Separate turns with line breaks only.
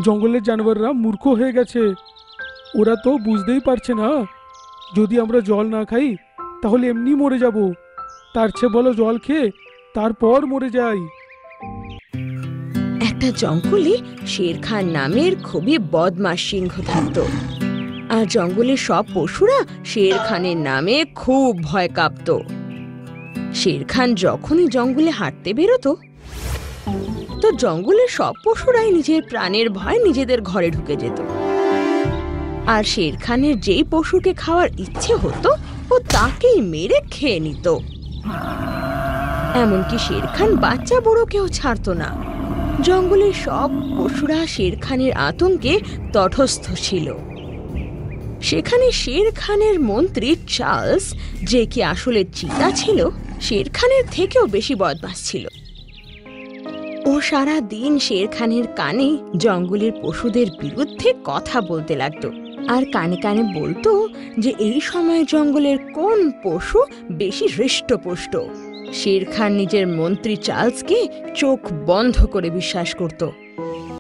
জঙ্গলের জানোয়াররা মূর্খ হয়ে গেছে। ওরা তো বুঝতেই পারছে না যদি আমরা জল না খাই তাহলে এমনি মরে যাব। তার চেয়ে বলো জল খেয়ে তারপর মরে যাই।
একটা জঙ্গলে শের খান নামের খুবই বদমাশ সিংহ থাকত। আর জঙ্গলের সব পশুরা শের খানের নামে খুব ভয় কাঁপত। শের খান যখনই জঙ্গলে হাঁটতে বেরোতো তো জঙ্গলের সব পশুরাই নিজের প্রাণের ভয় নিজেদের ঘরে ঢুকে যেত। আর শের খানের যেই পশুকে খাওয়ার ইচ্ছে হতো ও তাকেই মেরে খেয়ে নিত। এমনকি শের খান বাচ্চা বড়কেও ছাড়তো না। জঙ্গলের সব পশুরা শের খানের আতঙ্কে তটস্থ ছিল। সেখানে শের খানের মন্ত্রী চার্লস, যে কি আসলে চিতা ছিল, শের খানের থেকেও বেশি বদমাশ ছিল। ও সারা দিন শের খানের কানে জঙ্গলের পশুদের বিরুদ্ধে কথা বলতে লাগতো। আর কানে কানে বলতো যে এই সময় জঙ্গলের কোন পশু বেশি হৃষ্টপুষ্ট। শের খান নিজের মন্ত্রী চার্লসকে চোখ বন্ধ করে বিশ্বাস করত।